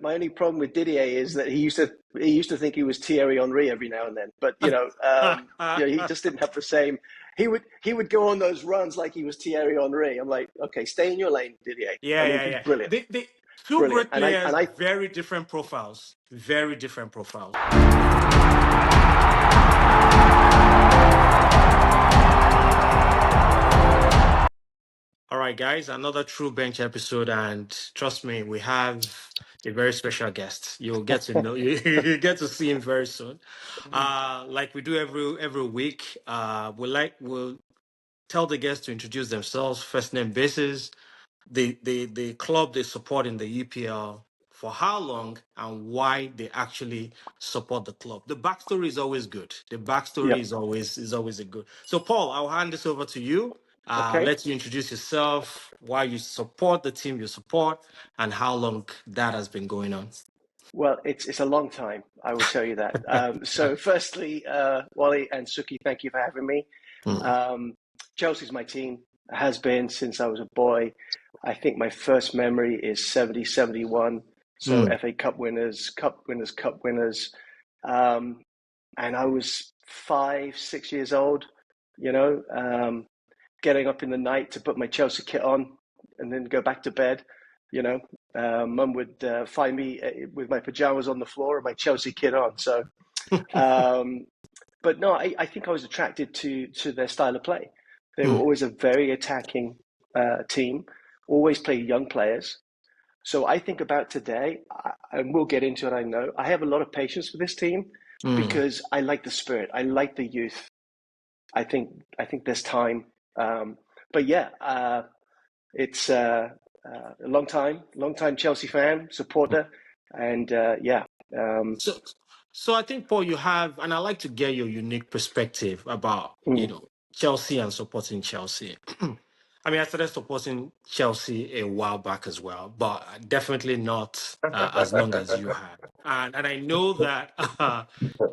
my only problem with Didier is that he used to think he was Thierry Henry every now and then. But he just didn't have the same. He would go on those runs like he was Thierry Henry. I'm like, okay, stay in your lane, Didier. I mean, he's brilliant, The two brilliant. great players, very different profiles. Very different profiles. All right, guys, another Tru Bench episode, and trust me, we have a very special guest. You'll get to know you get to see him very soon. Like we do every week, we'll tell the guests to introduce themselves, first name basis, the club they support in the EPL, for how long, and why they actually support the club. The backstory is always good. The backstory is always a good. So, Paul, I'll hand this over to you. Okay. Let you introduce yourself, why you support the team you support, and how long that has been going on. Well, it's a long time, I will tell you that. So firstly, Wally and Sukkie, thank you for having me. Chelsea's my team, has been since I was a boy. I think my first memory is 70, 71. So FA Cup winners. And I was 5, 6 years old, getting up in the night to put my Chelsea kit on and then go back to bed. Mum would find me with my pajamas on the floor and my Chelsea kit on. So, but no, I think I was attracted to their style of play. They were always a very attacking team, always played young players. So I think about today, and we'll get into it, I know. I have a lot of patience for this team because I like the spirit. I like the youth. I think there's time. But yeah, it's a long time Chelsea fan, supporter. And So I think, Paul, you have, and I like to get your unique perspective about, Chelsea and supporting Chelsea. I mean, I started supporting Chelsea a while back as well, but definitely not as long as you have. And I know that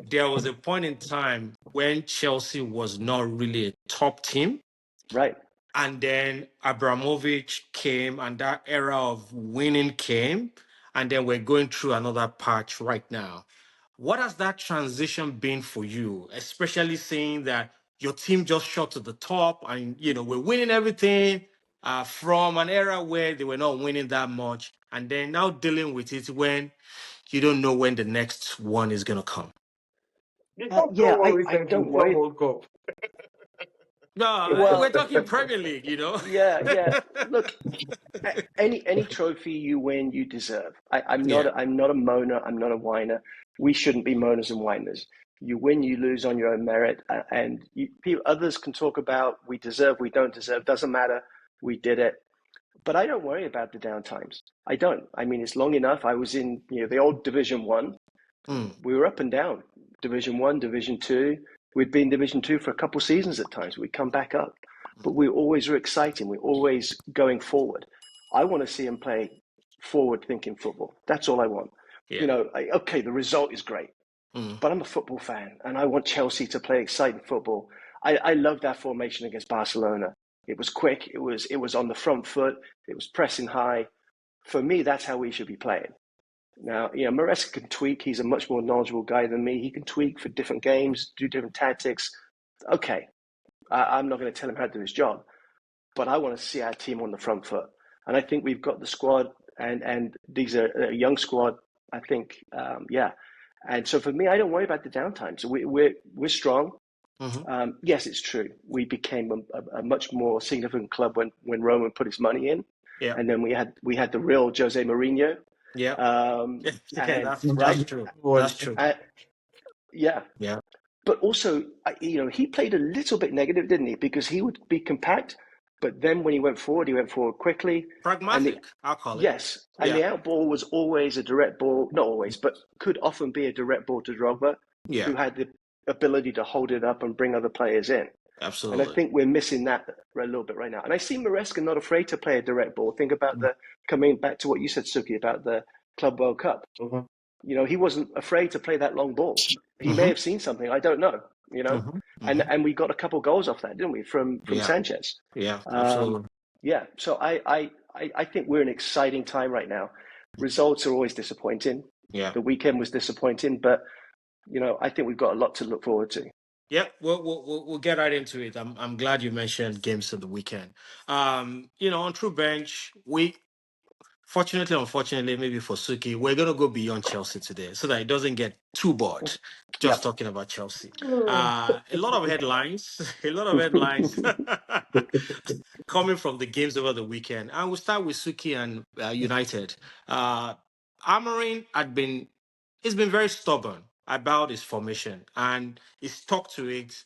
there was a point in time when Chelsea was not really a top team. Right. And then Abramovich came and that era of winning came. And then we're going through another patch right now. What has that transition been for you, especially seeing that your team just shot to the top and, we're winning everything from an era where they were not winning that much, and then now dealing with it when you don't know when the next one is going to come? I don't worry. No, we're talking Premier League, Yeah. Look, any trophy you win, you deserve. I'm not a moaner. I'm not a whiner. We shouldn't be moaners and whiners. You win, you lose on your own merit, and others can talk about we deserve, we don't deserve. Doesn't matter. We did it. But I don't worry about the downtimes. I don't. I mean, it's long enough. I was in the old Division 1. We were up and down. Division 1, Division 2. We'd been Division 2 for a couple of seasons at times. We'd come back up. But we always were exciting. We're always going forward. I want to see them play forward-thinking football. That's all I want. Yeah. Okay, the result is great. But I'm a football fan, and I want Chelsea to play exciting football. I love that formation against Barcelona. It was quick. It was on the front foot. It was pressing high. For me, that's how we should be playing. Now, Maresca can tweak. He's a much more knowledgeable guy than me. He can tweak for different games, do different tactics. Okay, I'm not going to tell him how to do his job, but I want to see our team on the front foot. And I think we've got the squad, and these are a young squad, I think, And so for me, I don't worry about the downtime. So we're strong. Yes, it's true. We became a much more significant club when Roman put his money in. Yeah. And then we had the real Jose Mourinho. Yeah. That's true. That's true. Yeah. But also, he played a little bit negative, didn't he? Because he would be compact, but then when he went forward quickly. Pragmatic, I'll call it. Yes. And the out ball was always a direct ball. Not always, but could often be a direct ball to Drogba, who had the ability to hold it up and bring other players in. Absolutely. And I think we're missing that a little bit right now. And I see Maresca not afraid to play a direct ball. Think about coming back to what you said, Sukkie, about the Club World Cup. He wasn't afraid to play that long ball. He may have seen something. I don't know. And we got a couple goals off that, didn't we, from Sanchez? Yeah, absolutely. So I think we're in an exciting time right now. results are always disappointing. Yeah. The weekend was disappointing, but I think we've got a lot to look forward to. Yeah, we'll get right into it. I'm glad you mentioned games of the weekend. On True Bench, we fortunately, unfortunately, maybe for Sukkie, we're gonna go beyond Chelsea today so that it doesn't get too bored just Yep. talking about Chelsea. A lot of headlines, a lot of headlines coming from the games over the weekend. And we'll start with Sukkie and United. Amorim he's been very stubborn about his formation and he stuck to it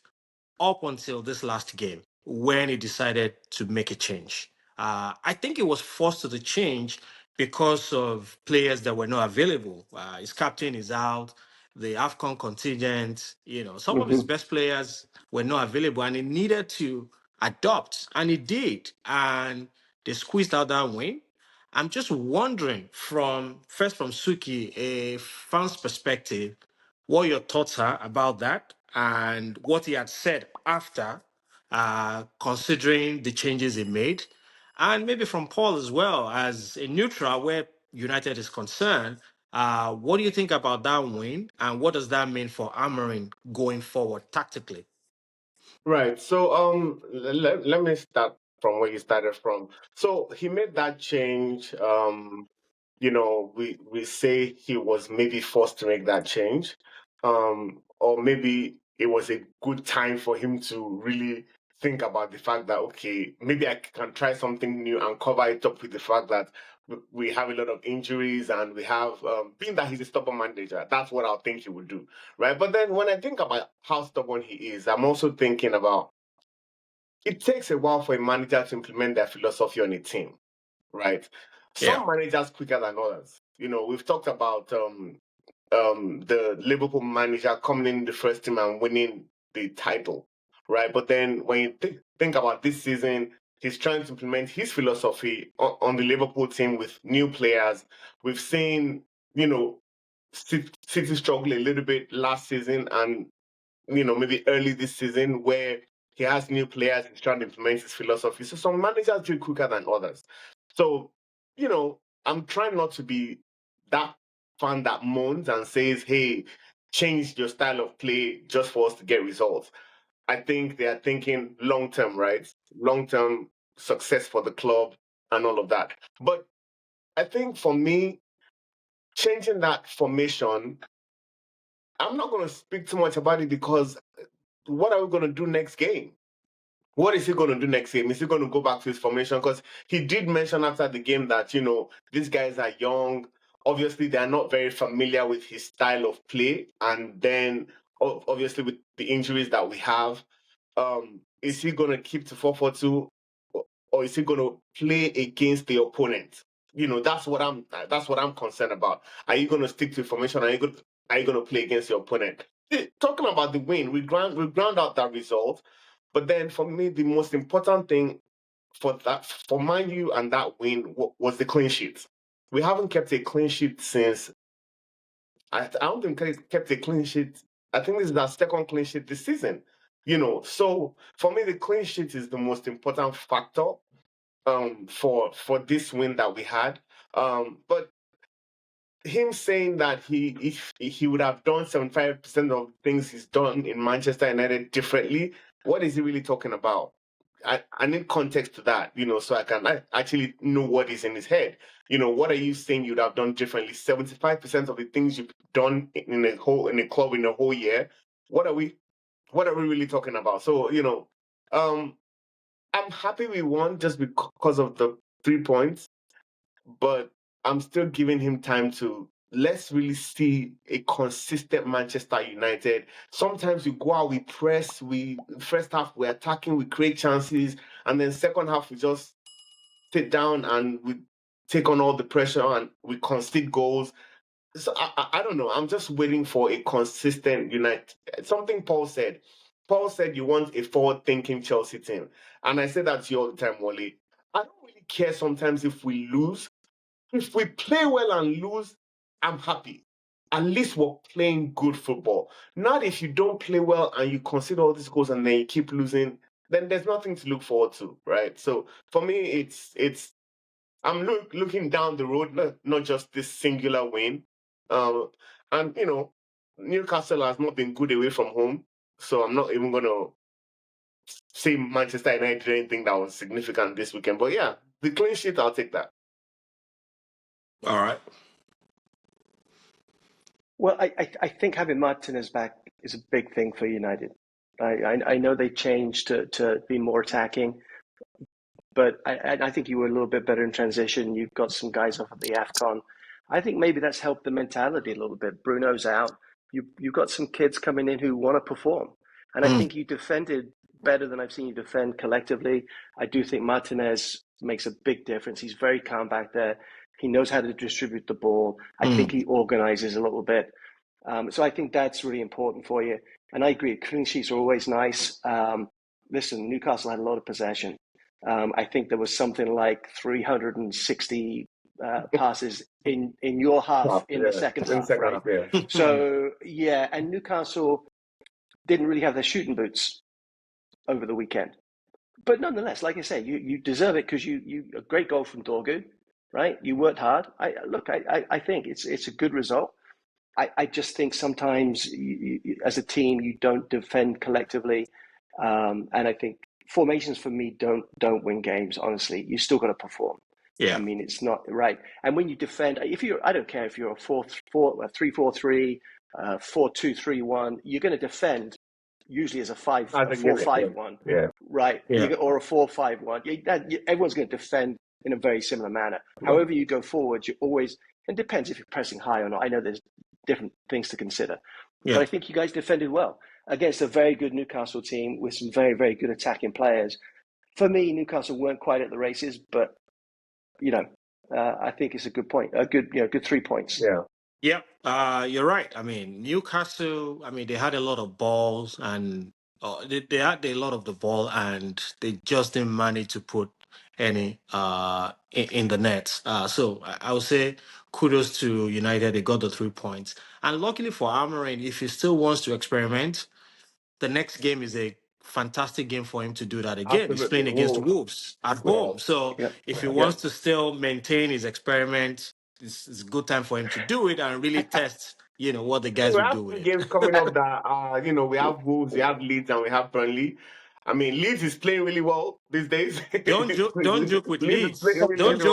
up until this last game when he decided to make a change. I think it was forced to the change because of players that were not available. His captain is out, the AFCON contingent, some of his best players were not available and he needed to adopt, and he did. And they squeezed out that win. I'm just wondering from Sukkie, a fan's perspective, what your thoughts are about that and what he had said after, considering the changes he made. And maybe from Paul as well, as a neutral where United is concerned, what do you think about that win and what does that mean for Amorim going forward tactically? Right. So let me start from where you started from. So he made that change. We say he was maybe forced to make that change. Or maybe it was a good time for him to really think about the fact that, okay, maybe I can try something new and cover it up with the fact that we have a lot of injuries and we have, being that he's a stubborn manager, that's what I think he would do, right? But then when I think about how stubborn he is, I'm also thinking about it takes a while for a manager to implement their philosophy on a team, right? Yeah. Some managers quicker than others. We've talked about the Liverpool manager coming in the first team and winning the title, right? But then when you think about this season, he's trying to implement his philosophy on the Liverpool team with new players. We've seen, City struggle a little bit last season and, maybe early this season where he has new players, he's trying to implement his philosophy. So some managers do it quicker than others. So, I'm trying not to be that fan that moans and says, hey, change your style of play just for us to get results. I think they are thinking long term, right? Long term success for the club and all of that. But I think for me, changing that formation, I'm not going to speak too much about it because what are we going to do next game? What is he going to do next game? Is he going to go back to his formation? Because he did mention after the game that, these guys are young. Obviously, they're not very familiar with his style of play. And then, obviously, with the injuries that we have, is he going to keep to 4-4-2 or is he going to play against the opponent? That's what I'm concerned about. Are you going to stick to formation? Are you going to play against your opponent? Talking about the win, we ground out that result. But then for me, the most important thing for Man U and that win was the clean sheet. We haven't kept a clean sheet since, I don't think we kept a clean sheet. I think this is our second clean sheet this season. So for me, the clean sheet is the most important factor for this win that we had. But him saying that if he would have done 75% of things he's done in Manchester United differently, what is he really talking about? I need context to that, so I can actually know what is in his head. What are you saying you'd have done differently? 75% of the things you've done in a club in a whole year. What are we really talking about? So, I'm happy we won just because of the 3 points, but I'm still giving him time to let's really see a consistent Manchester United. Sometimes we go out, we press, first half we're attacking, we create chances, and then second half we just sit down and we take on all the pressure and we concede goals. So I don't know. I'm just waiting for a consistent United. Something Paul said. Paul said you want a forward-thinking Chelsea team. And I say that to you all the time, Wally. I don't really care sometimes if we lose. If we play well and lose, I'm happy. At least we're playing good football. Not if you don't play well and you concede all these goals and then you keep losing, then there's nothing to look forward to, right? So for me, I'm looking down the road, not just this singular win. And Newcastle has not been good away from home, so I'm not even going to say Manchester United did anything that was significant this weekend. But yeah, the clean sheet, I'll take that. All right. Well, I think having Martinez back is a big thing for United. I know they changed to be more attacking, but I think you were a little bit better in transition. You've got some guys off of the AFCON. I think maybe that's helped the mentality a little bit. Bruno's out. You've got some kids coming in who want to perform. And I think you defended better than I've seen you defend collectively. I do think Martinez makes a big difference. He's very calm back there. He knows how to distribute the ball. I think he organizes a little bit. So I think that's really important for you. And I agree, clean sheets are always nice. Listen, Newcastle had a lot of possession. I think there was something like 360 passes in your half in the second half, right? Yeah. So, yeah, and Newcastle didn't really have their shooting boots over the weekend. But nonetheless, like I say, you deserve it because you a great goal from Dorgu, right? You worked hard. I think it's a good result. I just think sometimes as a team you don't defend collectively, and I think formations for me don't win games. Honestly, you still got to perform. Yeah. I mean, it's not right. And when you defend, I don't care if you're a 3-4-3, 4-2-3-1, you're going to defend usually as a 4-5-1, right? Yeah. Or a 4-5-1. Everyone's going to defend in a very similar manner. However you go forward, you always. It depends if you're pressing high or not. I know there's different things to consider. Yeah. But I think you guys defended well against a very good Newcastle team with some very, very good attacking players. For me, Newcastle weren't quite at the races, but I think it's a good point. A good 3 points. Yeah. Yeah, you're right. I mean, Newcastle, they had a lot of balls and they had a lot of the ball and they just didn't manage to put any in the net. So I would say kudos to United. They got the 3 points. And luckily for Amorim, if he still wants to experiment, the next game is a fantastic game for him to do that again. Absolutely. He's playing against Wolves at home. So if he wants to still maintain his experiment, it's a good time for him to do it and really test, what the guys We will have do with it. games coming up that we have Wolves, we have Leeds, and we have Burnley. I mean, Leeds is playing really well these days. Don't joke with Leeds. Don't joke with Leeds. So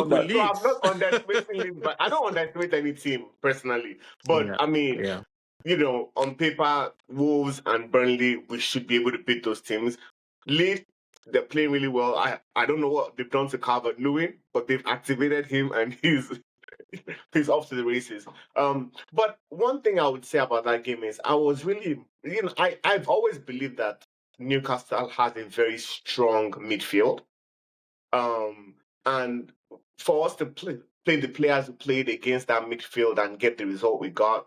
I'm Leeds. not underestimating Leeds, but I don't underestimate any team personally. But Yeah. I mean, on paper, Wolves and Burnley, we should be able to beat those teams. Leeds, they're playing really well. I don't know what they've done to Calvert-Lewin, but they've activated him and he's off to the races. But one thing I would say about that game is I was really, I've always believed that Newcastle has a very strong midfield. And for us to play the players who played against that midfield and get the result we got,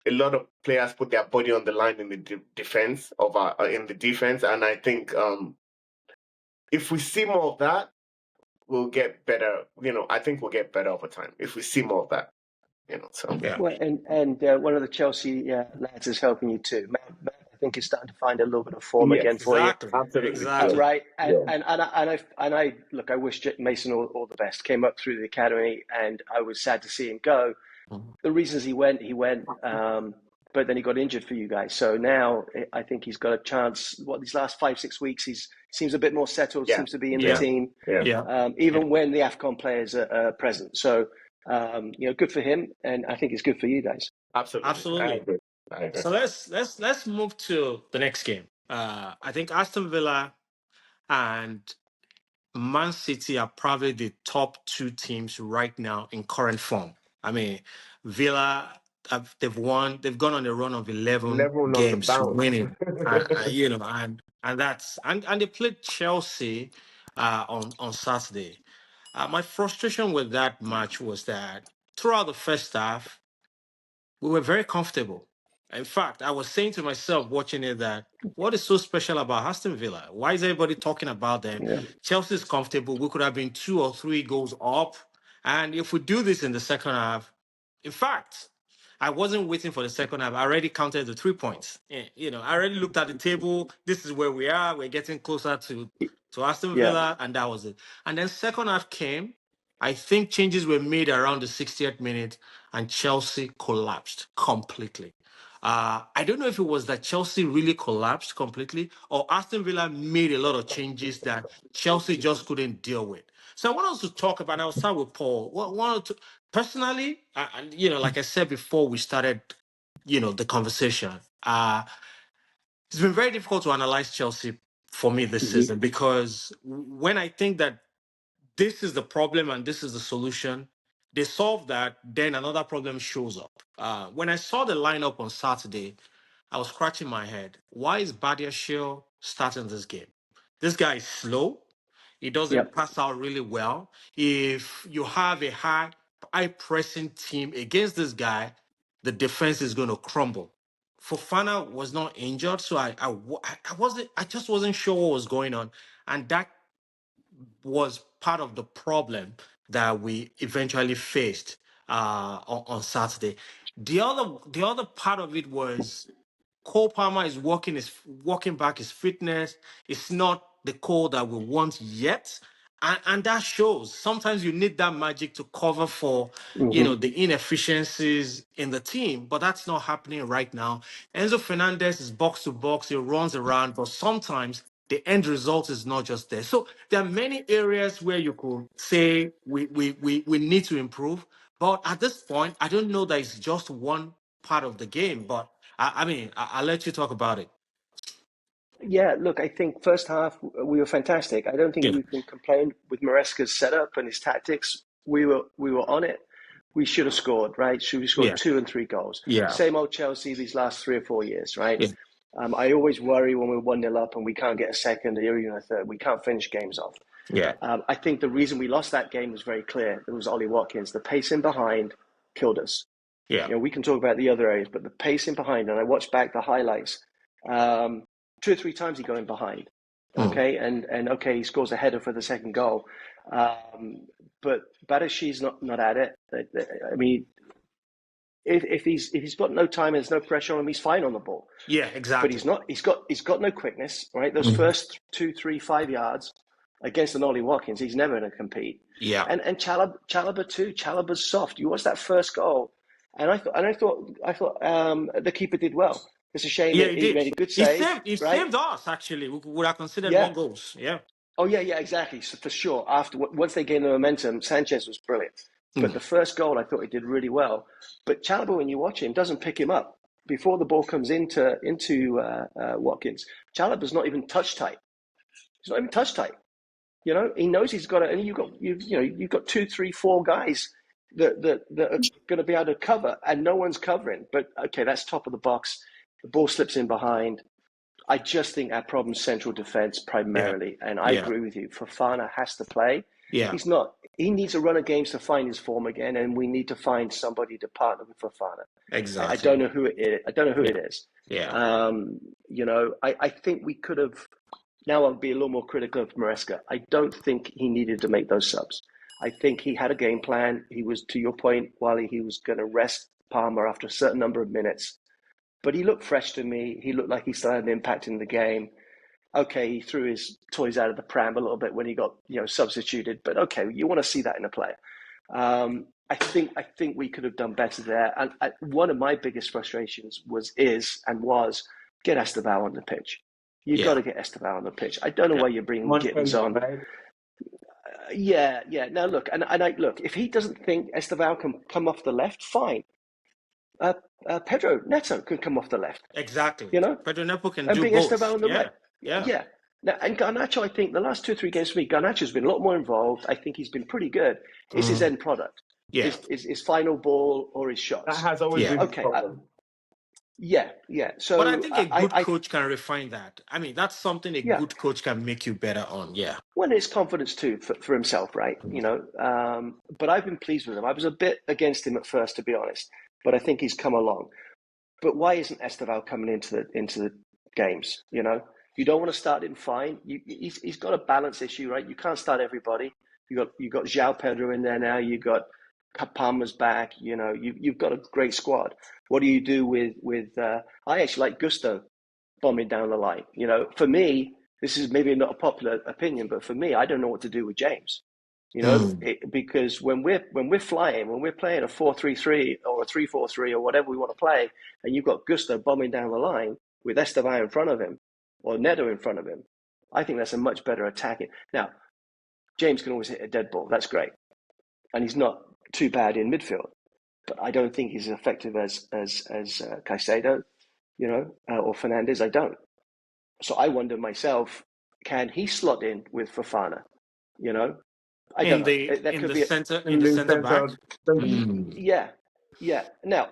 a lot of players put their body on the line in the defense and I think if we see more of that, we'll get better. I think we'll get better over time if we see more of that. So yeah. Well, and one of the Chelsea lads is helping you too. Matt, I think is starting to find a little bit of form again for you. Absolutely. Exactly. Right, and I look. I wish Mason all the best. Came up through the academy, and I was sad to see him go. The reasons he went. But then he got injured for you guys. So now I think he's got a chance. These last 5-6 weeks, he seems a bit more settled. Seems to be in the team. Even when the AFCON players are present. So good for him, and I think it's good for you guys. Absolutely. I agree. So let's move to the next game. I think Aston Villa and Man City are probably the top 2 teams right now in current form. I mean, Villa, they've won. They've gone on a run of 11 games winning. And that's and they played Chelsea on Saturday. My frustration with that match was that throughout the first half, we were very comfortable. In fact, I was saying to myself watching it that what is so special about Aston Villa? Why is everybody talking about them? Yeah. Chelsea's comfortable. We could have been 2 or 3 goals up. And if we do this in the second half, in fact, I wasn't waiting for the second half. I already counted the 3 points. I already looked at the table. This is where we are. We're getting closer to Aston Villa, and that was it. And then second half came, I think changes were made around the 60th minute and Chelsea collapsed completely. I don't know if it was that Chelsea really collapsed completely or Aston Villa made a lot of changes that Chelsea just couldn't deal with. So I want us to talk about, I'll start with Paul. Personally, like I said before we started, the conversation, it's been very difficult to analyze Chelsea for me this season because when I think that this is the problem and this is the solution, they solve that, then another problem shows up. When I saw the lineup on Saturday, I was scratching my head. Why is Badiashile starting this game? This guy is slow. He doesn't pass out really well. If you have a high pressing team against this guy, the defense is going to crumble. Fofana was not injured, so I just wasn't sure what was going on, and that was part of the problem that we eventually faced on Saturday. The other part of it was Cole Palmer is walking back his fitness. It's not the Cole that we want yet. And that shows. Sometimes you need that magic to cover for, the inefficiencies in the team, but that's not happening right now. Enzo Fernandez is box to box. He runs around, but sometimes the end result is not just there. So there are many areas where you could say we need to improve. But at this point, I don't know that it's just one part of the game, but I'll let you talk about it. Yeah, look, I think first half we were fantastic. I don't think Yeah. we can complain with Maresca's setup and his tactics. We were on it. We should have scored, right? Should we scored 2 and 3 goals? Yeah. Same old Chelsea these last 3 or 4 years, right? Yeah. I always worry when we're 1-0 up and we can't get a second or even a third. We can't finish games off. Yeah. I think the reason we lost that game was very clear. It was Ollie Watkins. The pacing behind killed us. Yeah. We can talk about the other areas, but the pacing behind, and I watched back the highlights. 2 or 3 times he got in behind. Okay, and okay, he scores a header for the second goal. But Badashi's not at it. I mean, if he's got no time and there's no pressure on him, he's fine on the ball. Yeah, exactly. But he's not. He's got no quickness. Right, those first 2, 3, 5 yards against an Ollie Watkins, he's never going to compete. Yeah. And Chalobah too. Chalobah's soft. You watch that first goal, and I thought the keeper did well. It's a shame that he made a good save. He saved us, actually. We would have considered more goals. Yeah. Oh, yeah, exactly. So for sure. Once they gained the momentum, Sanchez was brilliant. But the first goal, I thought he did really well. But Chalobah, when you watch him, doesn't pick him up. Before the ball comes into Watkins, Chalobah's not even touch tight. He's not even touch tight. He knows he's got it. And you've got 2, 3, 4 guys that are going to be able to cover, and no one's covering. But, okay, that's top of the box. The ball slips in behind. I just think our problem's central defence primarily. And I agree with you. Fofana has to play. Yeah. He's not. He needs a run of games to find his form again, and we need to find somebody to partner with Fofana. Exactly. I don't know who it is. Yeah. I think we could have. Now I'll be a little more critical of Maresca. I don't think he needed to make those subs. I think he had a game plan. He was, to your point, Wally, he was going to rest Palmer after a certain number of minutes. But he looked fresh to me. He looked like he still had an impact in the game. Okay, he threw his toys out of the pram a little bit when he got substituted. But okay, you want to see that in a player. I think we could have done better there. And one of my biggest frustrations was get Esteval on the pitch. You've got to get Esteval on the pitch. I don't know why you're bringing Gittins on. Yeah. Now look, look. If he doesn't think Esteval can come off the left, fine. Pedro Neto can come off the left. Exactly. Pedro Neto can and do bring both. Esteval on the right. Yeah. Now, and Garnacho, I think the last 2 or 3 games for me, Garnacho's been a lot more involved. I think he's been pretty good. It's his end product. Yeah. His final ball or his shots. That has always been the problem. Yeah. So, but I think a good coach can refine that. I mean, that's something a good coach can make you better on. Yeah. Well, it's confidence too for himself, right? But I've been pleased with him. I was a bit against him at first, to be honest, but I think he's come along. But why isn't Esteval coming into the games? You don't want to start him fine. He's got a balance issue, right? You can't start everybody. You got João Pedro in there now. You got Palmer's back. You've got a great squad. What do you do with? I actually like Gusto bombing down the line. For me, this is maybe not a popular opinion, but for me, I don't know what to do with James. because when we're flying, when we're playing a 4-3-3 or a 3-4-3 or whatever we want to play, and you've got Gusto bombing down the line with Esteban in front of him or Neto in front of him, I think that's a much better attacking. Now, James can always hit a dead ball. That's great, and he's not too bad in midfield, but I don't think he's as effective as Caicedo, or Fernandes. I don't. So I wonder myself, can he slot in with Fofana? I don't know. That could be in the center back. Yeah. Now,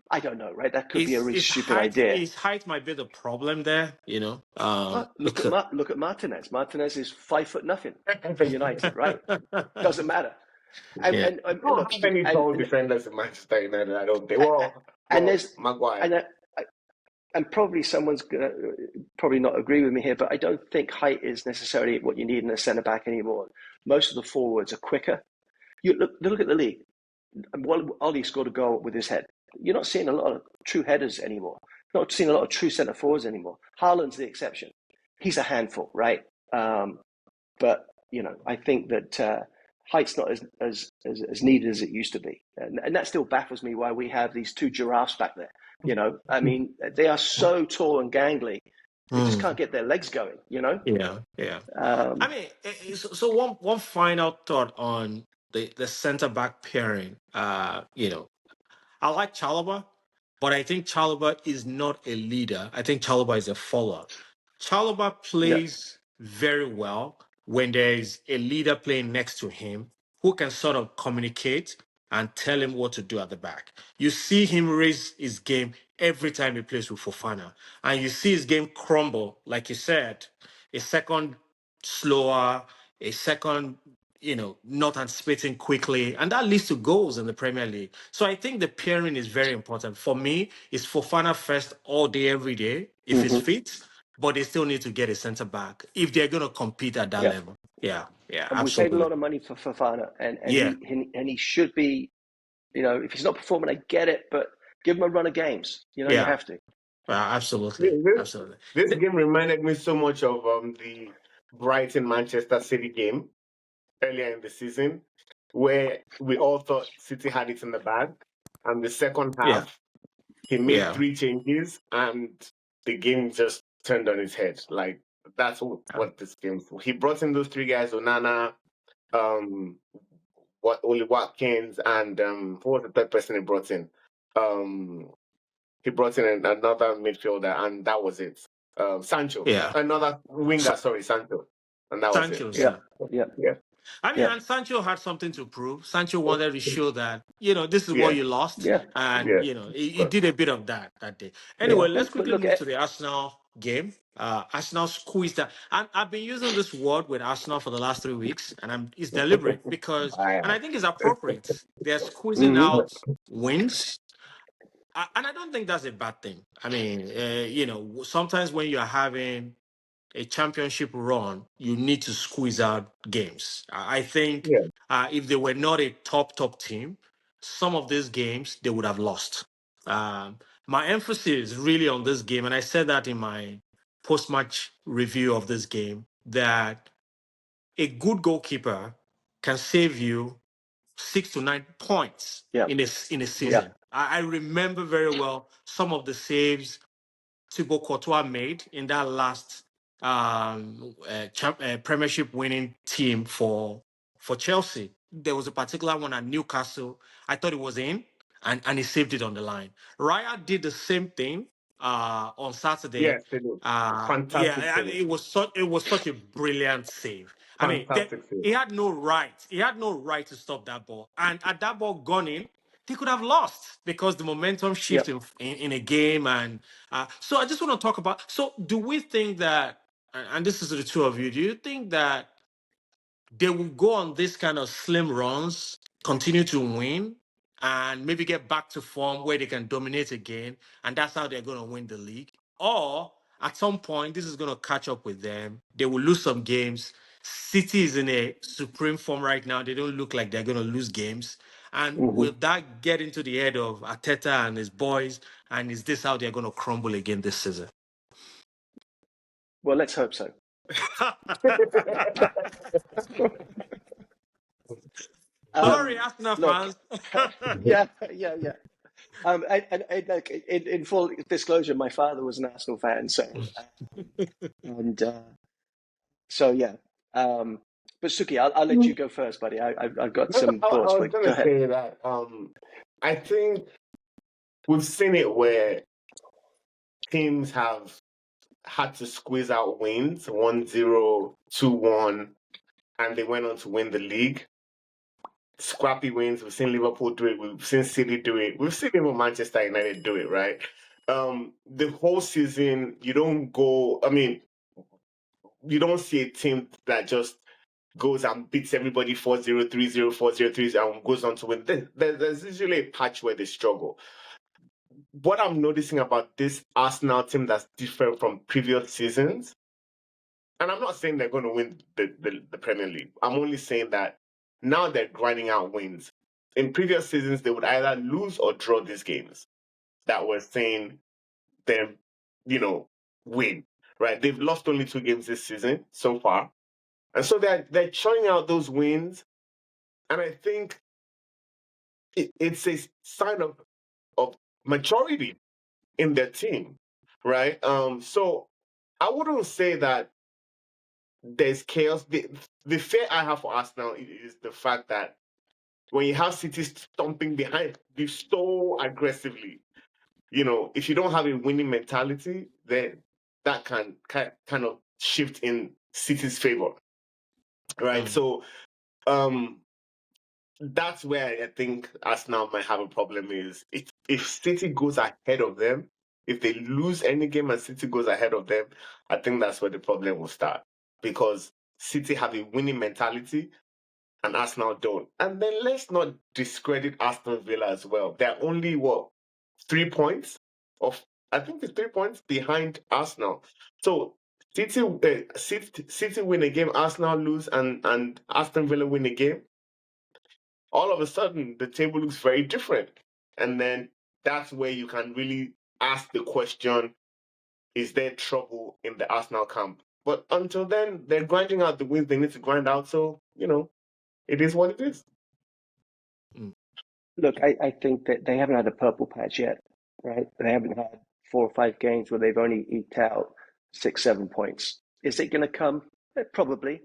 I don't know, right? That could be a really stupid idea. His height might be the problem there, Look at Martinez. Martinez is 5 foot nothing for United, right? Doesn't matter. And look, have any tall defenders in Manchester United, I don't think. There's Maguire. And probably someone's gonna not agree with me here, but I don't think height is necessarily what you need in a centre back anymore. Most of the forwards are quicker. You look at the league. Ollie scored a goal with his head. You're not seeing a lot of true headers anymore. Not seeing a lot of true centre forwards anymore. Haaland's the exception. He's a handful, right? But I think that height's not as needed as it used to be, and that still baffles me why we have these two giraffes back there. I mean, they are so tall and gangly, they just can't get their legs going. Yeah. I mean, so one final thought on the center back pairing. I like Chalobah, but I think Chalobah is not a leader. I think Chalobah is a follower. Chalobah plays very well when there is a leader playing next to him who can sort of communicate and tell him what to do at the back. You see him raise his game every time he plays with Fofana, and you see his game crumble, like you said, a second slower, a second not anticipating quickly, and that leads to goals in the Premier League. So I think the pairing is very important. For me, it's Fofana first all day, every day, if he's fit, but they still need to get a centre back if they're going to compete at that level. Yeah, and absolutely. we paid a lot of money for Fofana, and he should be, if he's not performing, I get it, but give him a run of games. You have to. Absolutely. Absolutely. This game reminded me so much of the Brighton Manchester City game earlier in the season, where we all thought City had it in the bag, and the second half he made 3 changes and the game just turned on its head. Like, that's what this game for. He brought in those 3 guys, Onana, Oli Watkins, and who was the third person he brought in? He brought in another midfielder, and that was it. Sancho. Another winger, Sancho. And that was it. Yeah. I mean, and Sancho had something to prove. Sancho wanted to show that, this is what you lost. And, he did a bit of that day. Anyway, let's quickly move to the Arsenal game. Arsenal squeezed that. And I've been using this word with Arsenal for the last 3 weeks, and it's deliberate because, and I think it's appropriate. They're squeezing out wins. And I don't think that's a bad thing. I mean, sometimes when you're having a championship run, you need to squeeze out games. I think if they were not a top team, some of these games they would have lost. My emphasis is really on this game, and I said that in my post-match review of this game, that a good goalkeeper can save you 6 to 9 points in a season. I remember very well some of the saves Thibaut Courtois made in that last Premiership winning team for Chelsea. There was a particular one at Newcastle. I thought it was in, and he saved it on the line. Raya did the same thing on Saturday. Yes, it was. Fantastic. I mean, it was such a brilliant save. Fantastic save. He had no right. He had no right to stop that ball. And at that ball gone in, they could have lost because the momentum shift in a game. And so I just want to talk about, so do we think that, and this is the two of you, do you think that they will go on this kind of slim runs, continue to win, and maybe get back to form where they can dominate again, and that's how they're going to win the league? Or at some point, this is going to catch up with them. They will lose some games. City is in a supreme form right now. They don't look like they're going to lose games. And will that get into the head of Arteta and his boys? And is this how they're going to crumble again this season? Well, let's hope so. Sorry, Arsenal Look, fans. yeah. Like, in full disclosure, my father was an Arsenal fan, and so yeah. But Suki, I'll let you go first, buddy. I've got No, some I thoughts, was but going go to ahead. say that I think we've seen it where teams have had to squeeze out wins 1-0, 2-1, and they went on to win the league. Scrappy wins. We've seen Liverpool do it. We've seen City do it. We've seen even Manchester United do it, right? The whole season, you don't go. I mean, you don't see a team that just goes and beats everybody 4-0, 3-0, 4-0, 3-0, and goes on to win. There's usually a patch where they struggle. What I'm noticing about this Arsenal team that's different from previous seasons, and I'm not saying they're going to win the Premier League. I'm only saying that now they're grinding out wins. In previous seasons, they would either lose or draw these games that we're saying them, win, right? They've lost only 2 games this season so far. And so they're churning out those wins. And I think it's a sign of maturity in their team, right? So I wouldn't say that there's chaos. The fear I have for Arsenal is the fact that when you have City stomping behind you so aggressively, if you don't have a winning mentality, then that can kind of shift in City's favor, right? So that's where I think Arsenal might have a problem is if City goes ahead of them, if they lose any game and City goes ahead of them, I think that's where the problem will start. Because City have a winning mentality and Arsenal don't. And then let's not discredit Aston Villa as well. They're only, 3 points I think it's 3 points behind Arsenal. So City win a game, Arsenal lose, and Aston Villa win a game. All of a sudden, the table looks very different. And then that's where you can really ask the question, is there trouble in the Arsenal camp? But until then, they're grinding out the wins they need to grind out. So, it is what it is. Look, I think that they haven't had a purple patch yet, right? They haven't had 4 or 5 games where they've only eked out 6, 7 points. Is it going to come? Probably.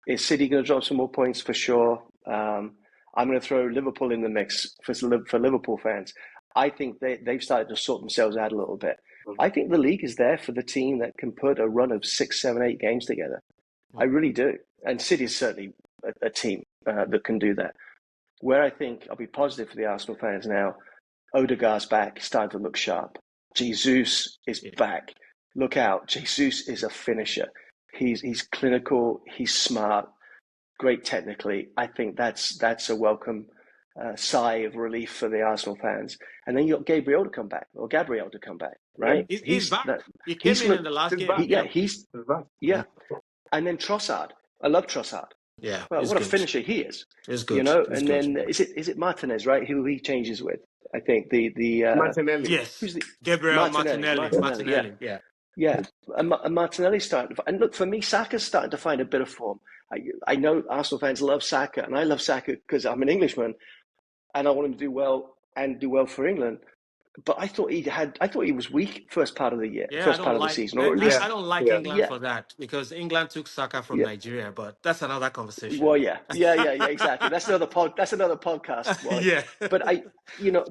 Is City going to drop some more points? For sure. I'm going to throw Liverpool in the mix for Liverpool fans. I think they've started to sort themselves out a little bit. I think the league is there for the team that can put a run of 6, 7, 8 games together. I really do. And City is certainly a team that can do that. Where I think I'll be positive for the Arsenal fans now, Odegaard's back, starting to look sharp. Jesus is back. Look out. Jesus is a finisher. He's clinical. He's smart. Great technically. I think that's a welcome sigh of relief for the Arsenal fans. And then you got Gabriel to come back, right? He's back. He came in the last game. He's back. And then Trossard. I love Trossard. Yeah, well, what a finisher he is. It's good. It's then is it Martinez, right? Who he changes with? I think the Martinelli. Yes. Who's the Gabriel Martinelli. Yeah. And Martinelli's starting to, and look, for me, Saka's starting to find a bit of form. I know Arsenal fans love Saka, and I love Saka because I'm an Englishman, and I want him to do well for England. But I thought he was weak first part of the year, first part of the season, or at least I don't like England for that because England took Saka from Nigeria, but that's another conversation. Well, yeah, exactly. That's another podcast. Yeah. But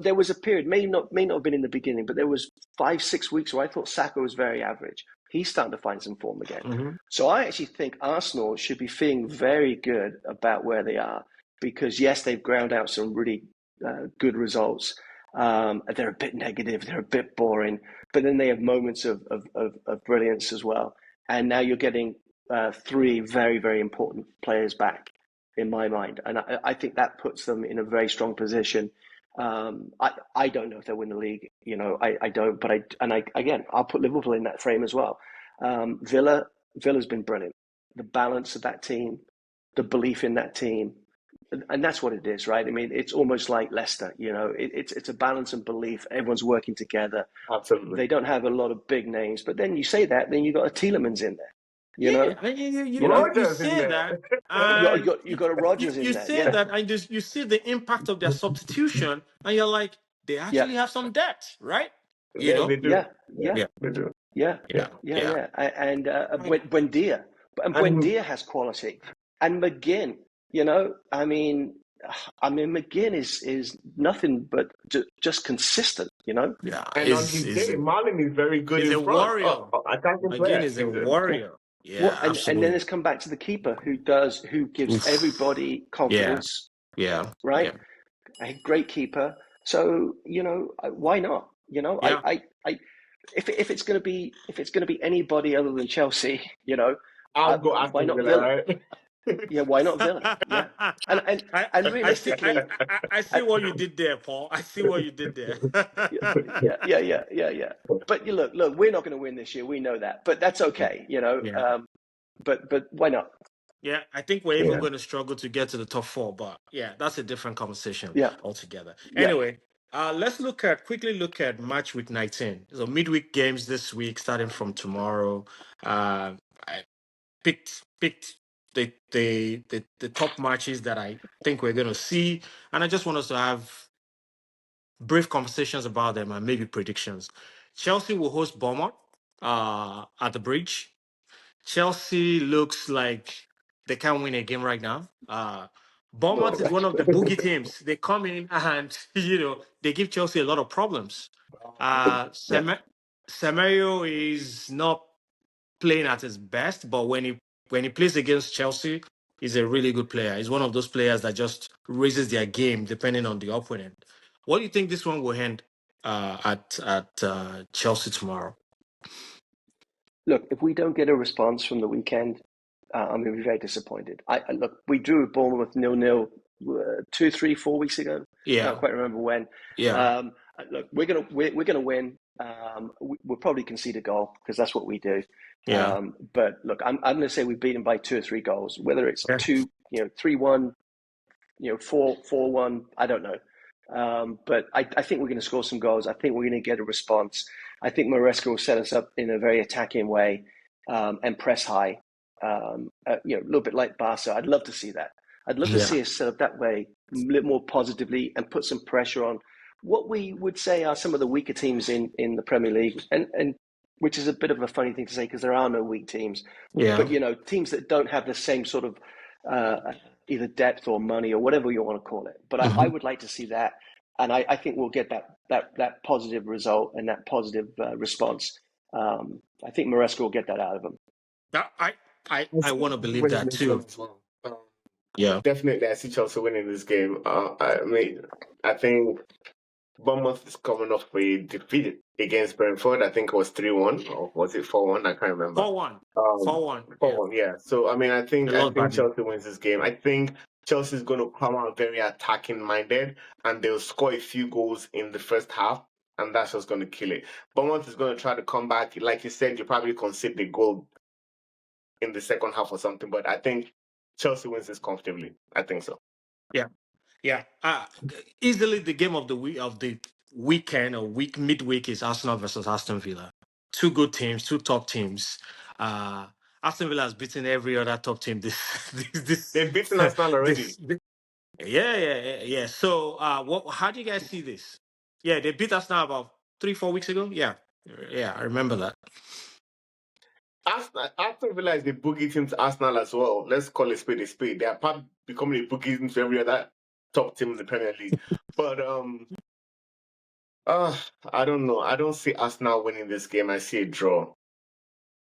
there was a period, may not have been in the beginning, but there was 5-6 weeks where I thought Saka was very average. He's starting to find some form again. Mm-hmm. So I actually think Arsenal should be feeling very good about where they are because yes, they've ground out some really good results. They're a bit negative, they're a bit boring, but then they have moments of brilliance as well. And now you're getting 3 very, very important players back, in my mind. And I think that puts them in a very strong position. I don't know if they'll win the league. I don't. But I'll put Liverpool in that frame as well. Villa's been brilliant. The balance of that team, the belief in that team. And that's what it is, right? I mean, it's almost like Leicester, it's a balance and belief. Everyone's working together. Absolutely. They don't have a lot of big names, but then you say that, then you got a Tielemans in there. You know, you Rogers in say there. that, and you got a Rodgers in you there. say Yeah, that, and you see the impact of their substitution, and you're like, they yeah, actually have some depth, right? Yeah, they do. yeah, yeah, Yeah, They do. yeah, yeah, yeah. yeah. And Buendia, and And Buendia has quality, and McGinn. I mean, McGinn is nothing but just consistent. Yeah, and on his day, Marlin is very good is in a front. warrior. Attacking Again, player. is a Yeah. warrior. Well, Yeah, and then absolutely. it's come back to the keeper who gives everybody Yeah, confidence, yeah, right? yeah, A great keeper. So why not? yeah. If it's going to be anybody other than Chelsea, I'll go why Aston not Villa, Villa? right? Yeah, why not Villa? Yeah, and realistically, I see what you did there, Paul. I see what you did there. yeah. But you look, we're not going to win this year. We know that, but that's okay. Yeah. But why not? Yeah, I think we're even Yeah. going to struggle to get to the top four, but yeah, that's a different conversation Yeah, altogether. yeah. Anyway, let's quickly look at match week 19. So midweek games this week, starting from tomorrow. I picked the top matches that I think we're going to see, and I just want us to have brief conversations about them and maybe predictions. Chelsea will host Bournemouth at the Bridge. Chelsea looks like they can't win a game right now. Bournemouth is one of the boogie teams. They come in and they give Chelsea a lot of problems. Yeah. Semedo is not playing at his best, but when he plays against Chelsea, he's a really good player. He's one of those players that just raises their game depending on the opponent. What do you think this one will end at Chelsea tomorrow? Look, if we don't get a response from the weekend, I'm going to be very disappointed. Look, we drew with Bournemouth 0-0 2, 3, 4 weeks ago. Yeah, I can't quite remember when. yeah, Look, we're gonna win. We'll probably concede a goal because that's what we do. yeah. But look, I'm going to say we've beaten by 2 or 3 goals. Whether it's Yeah. 3-1, 4-1, I don't know. But I think we're going to score some goals. I think we're going to get a response. I think Maresca will set us up in a very attacking way and press high. A little bit like Barca. I'd love to see that. I'd love to see us set up that way, a little more positively, and put some pressure on what we would say are some of the weaker teams in the Premier League, and which is a bit of a funny thing to say because there are no weak teams. Yeah. But teams that don't have the same sort of either depth or money or whatever you want to call it. But I would like to see that, and I think we'll get that positive result and that positive response. I think Maresca will get that out of them. I want to believe that too. Yeah, definitely. I see Chelsea winning this game. I think Bournemouth is coming off a defeat against Brentford. I think it was 3-1 or was it 4-1? I can't remember. 4-1. 4-1. 4-1. Yeah. So I think badly. Chelsea wins this game. I think Chelsea is going to come out very attacking minded, and they'll score a few goals in the first half, and that's what's going to kill it. Bournemouth is going to try to come back. Like you said, you probably concede the goal in the second half or something, but I think Chelsea wins this comfortably. I think so. Yeah. Easily the game of the weekend or midweek is Arsenal versus Aston Villa. Two good teams, two top teams. Aston Villa has beaten every other top team this They've beaten Arsenal already. Yeah. So, how do you guys see this? Yeah, they beat Arsenal about 3-4 weeks ago. Yeah, I remember that. Aston Villa is the boogie team to Arsenal as well. Let's call it spade a spade. They are part becoming a boogie team to every other top team in the Premier League. But I don't know. I don't see Arsenal winning this game. I see a draw.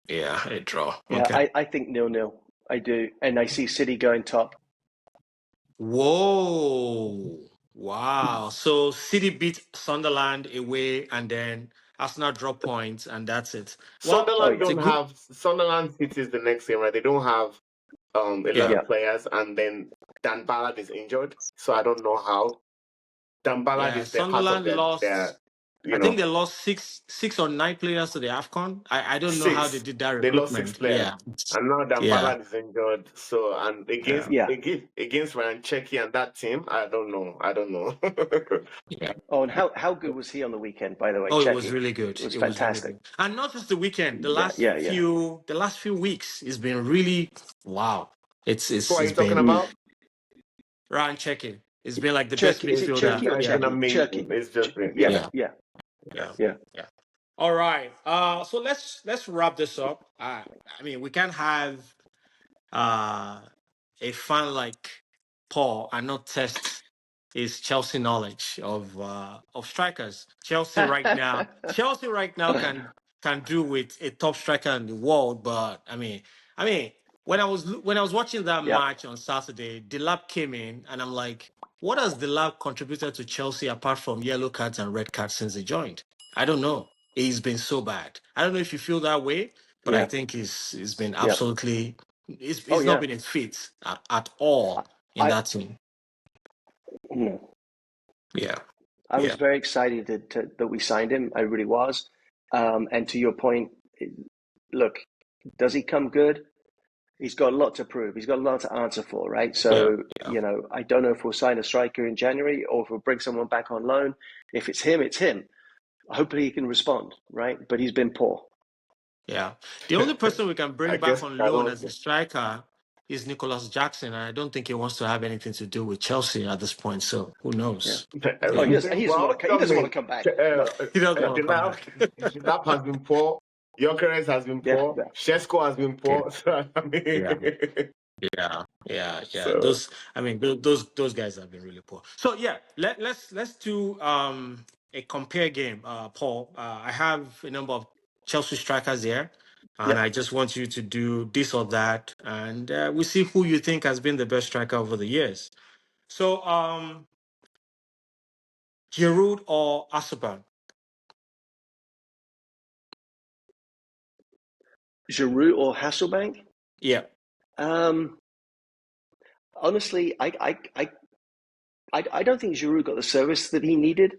Yeah, a draw. Yeah, okay. I think 0-0. I do, and I see City going top. Whoa! Wow! So City beat Sunderland away, and then Arsenal drop points, and that's it. Sunderland Sunderland City is the next game, right? They don't have 11 players, and then Dan Ballard is injured, so I don't know how. Dan Ballard is the Sunderland lost. You I think know, they lost six or nine players to the AFCON. I don't know how they six. did that They lost six recruitment. players, Yeah, and now yeah, Dembala is injured. So, and yeah, Yeah. against Ryan Cherki and that team, I don't know. yeah. Oh, and how good was he on the weekend? By the way, Oh, it was Checky. really good. It was It was really fantastic. good. And not just the weekend. Yeah, yeah, yeah. The last few weeks, it's been really wow. Who are It's you talking been Mm. about? round checking. It's been like the best Turkey. Is it midfielder. Turkey or It's been Yeah, Checky? amazing. Turkey. It's just been, Yeah, yeah. yeah, yeah, yeah, yeah. yeah. All right. So let's wrap this up. I mean, we can't have uh a fan like Paul and not test his Chelsea knowledge of strikers. Chelsea right now can do with a top striker in the world. But I mean, when I was watching that Yeah, match on Saturday, Delap came in, and I'm like, what has Delap contributed to Chelsea apart from yellow cards and red cards since he joined? I don't know. He's been so bad. I don't know if you feel that way, but I yeah, think he's been yeah. absolutely. Oh He's not yeah. been in fit at all in I that team. no, Yeah, I yeah, was very excited that we signed him. I really was. And to your point, look, does he come good? He's got a lot to prove. He's got a lot to answer for, right? yeah, So, yeah, I don't know if we'll sign a striker in January or if we'll bring someone back on loan. If it's him, it's him. Hopefully he can respond, right? But he's been poor. yeah. The only person we can I bring back guess on I loan as a also. striker is Nicholas Jackson, and I don't think he wants to have anything to do with Chelsea at this point. So who Yeah. knows? Oh, Yeah, he doesn't want to. He doesn't want to come back. No. he doesn't want to come Delap, back. Delap has been poor. Gyökeres has been Yeah. poor. Shesko has been Yeah, poor. So, I yeah. mean, Yeah. so Those guys have been really poor. So yeah, let's do a compare game, Paul. I have a number of Chelsea strikers here, and Yeah. I just want you to do this or that, and we see who you think has been the best striker over the years. So Giroud or Hasselbaink? Giroud or Hasselbaink? Yeah, Honestly, I don't think Giroud got the service that he needed,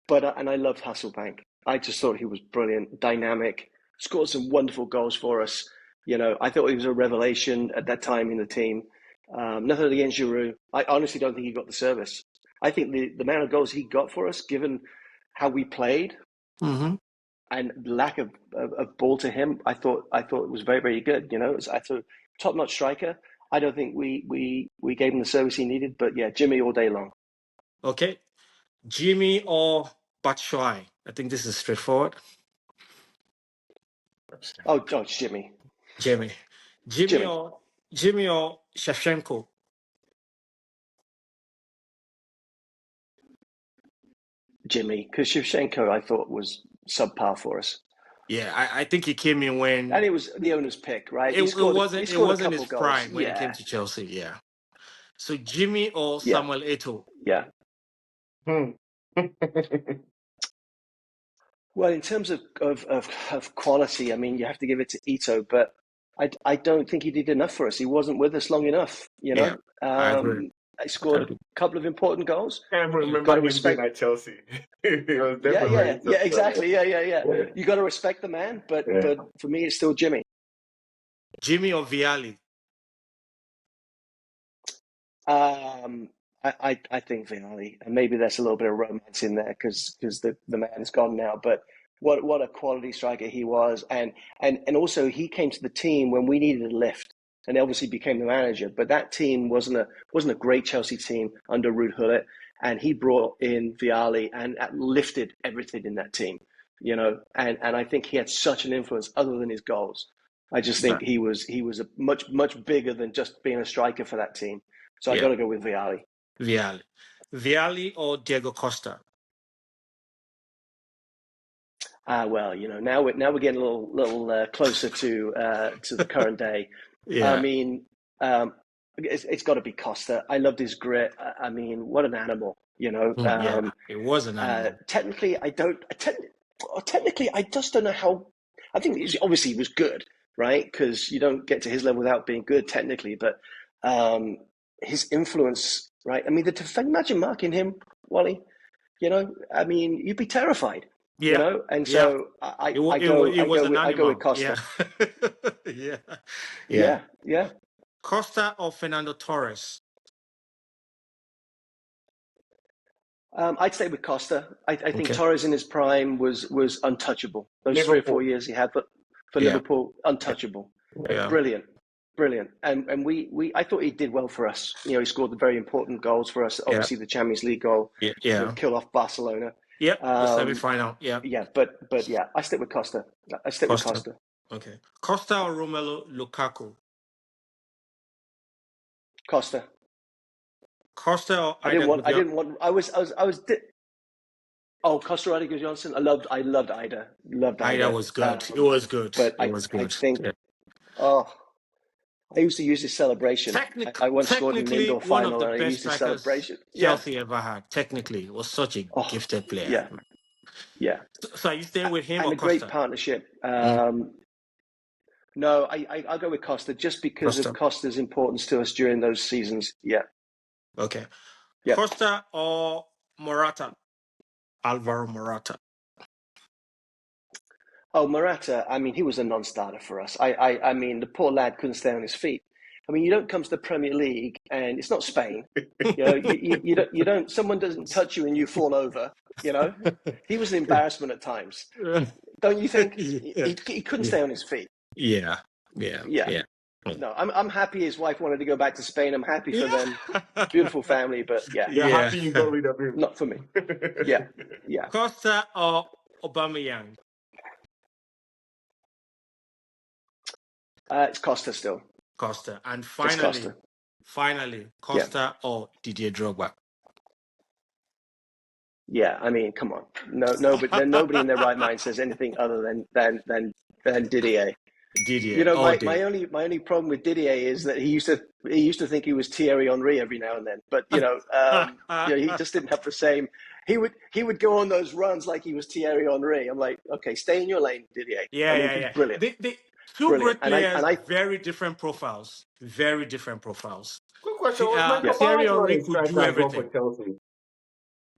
but and I loved Hasselbank. I just thought he was brilliant, dynamic, scored some wonderful goals for us. I thought he was a revelation at that time in the team. Nothing against Giroud. I honestly don't think he got the service. I think the amount of goals he got for us, given how we played mm-hmm. and lack of ball to him, I thought it was very, very good. I thought top-notch striker. I don't think we gave him the service he needed, but yeah, Jimmy all day long. Okay, Jimmy or Batshuayi? I think this is straightforward. Oh, it's Jimmy. Jimmy, Jimmy Jimmy. or Jimmy or Shevchenko? Jimmy, because Shevchenko I thought was subpar for us, Yeah, I think he came in when and it was the owner's pick, right? it, He it scored. He wasn't it scored a wasn't his couple goals. prime when he came Yeah, to Chelsea. Yeah. So Jimmy or yeah, Samuel Eto'o? yeah. hmm. Well, in terms of quality, I mean, you have to give it to Eto'o, but I don't think he did enough for us. He wasn't with us long enough. Yeah, I agree. He scored a couple of important goals. I can't remember Got to him being respect. at Chelsea. He was Yeah, definitely yeah, yeah. just, Exactly. Yeah. yeah. You got to respect the man, but Yeah. for me, it's still Jimmy. Jimmy or Viali? I think Viali, and maybe there's a little bit of romance in there because the man's gone now. But what a quality striker he was, and also he came to the team when we needed a lift, and obviously became the manager. But that team wasn't a great Chelsea team under Ruud Gullit, and he brought in Viali and lifted everything in that team. And I think he had such an influence other than his goals. I just think he was a much bigger than just being a striker for that team. So I got Yeah, to go with Viali. Viali or Diego Costa? Well, now we're getting a little closer to the current day. I Yeah, mean, it's got to be Costa. I loved his grit. I mean, what an animal. yeah, it was an animal. Technically, I don't. Technically, I just don't know how. I think obviously he was good, right? Because you don't get to his level without being good technically. But his influence, right? I mean, imagine marking him, Wally. You know, I mean, you'd be terrified. Yeah. You know, and Yeah. so I go with Costa. Yeah. Yeah. Costa or Fernando Torres? I'd stay with Costa. I think Okay. Torres in his prime was untouchable. Those Liverpool. 3 or 4 years he had for Liverpool, untouchable. Yeah. Brilliant. And I thought he did well for us. You know, he scored the very important goals for us. Obviously, the Champions League goal to kill off Barcelona. Yep, the semi-final. Yeah. Yeah, but yeah, I stick with Costa. With Costa. Okay. Costa or Romelu Lukaku? Costa. Costa or I Costa Ida Johnson. I loved Ida. Ida was good. It was good. But it was good. I think I used to use his celebration. I once scored in an indoor final and I used his celebration. Chelsea ever had. Technically, it was such a gifted player. Yeah. So are you staying with him and or a great Costa? Partnership. No, I'll go with Costa just because of Costa's importance to us during those seasons. Yeah. Okay. Yeah. Costa or Morata? Alvaro Morata. Oh, Morata, I mean, he was a non-starter for us. I mean, the poor lad couldn't stay on his feet. I mean, you don't come to the Premier League, and it's not Spain. You know, you don't. Someone doesn't touch you and you fall over. You know, he was an embarrassment at times. Don't you think? He couldn't stay on his feet. Yeah. No, I'm happy his wife wanted to go back to Spain. I'm happy for them. Beautiful family, but You're happy you got rid of him. Not for me. Yeah. Costa or Aubameyang? It's Costa still. Costa. And finally, Costa or Didier Drogba? Yeah, I mean, come on. Nobody in their right mind says anything other than Didier. You know, my only problem with Didier is that he used to think he was Thierry Henry every now and then, but you know, he just didn't have the same. He would go on those runs like he was Thierry Henry. I'm like, okay, stay in your lane, Didier. Yeah. Brilliant. Two great players, very different profiles. Very different profiles. Good question. Thierry Henry could do everything.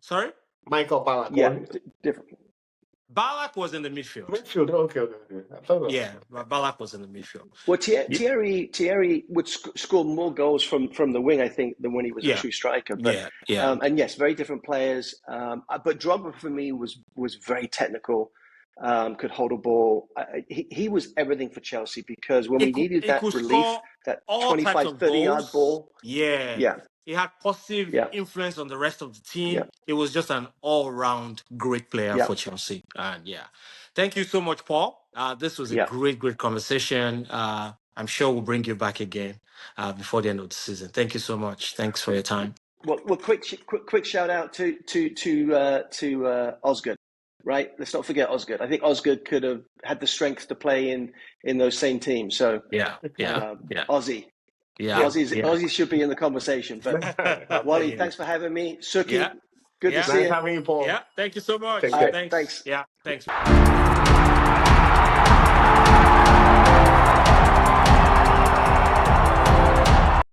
Sorry? Michael Ballack. Yeah, different. Ballack was in the midfield. Okay. But Ballack was in the midfield. Well, Thierry would score more goals from the wing, I think, than when he was a true striker. But, and yes, very different players. But Drogba for me was very technical. Could hold a ball. He was everything for Chelsea because when we needed that relief, that 25, 30-yard ball. Yeah. He had positive influence on the rest of the team. Yeah. It was just an all-round great player for Chelsea. And thank you so much, Paul. This was a great conversation. I'm sure we'll bring you back again before the end of the season. Thank you so much. Thanks for your time. Well, quick shout out to Osgood. Right, let's not forget Osgood. I think Osgood could have had the strength to play in those same teams. So Aussie. Yeah, Aussie should be in the conversation. But Wally, thanks for having me. Sukkie, good to see you. Having you, Paul. Yeah, thank you so much. Thanks. Yeah, thanks.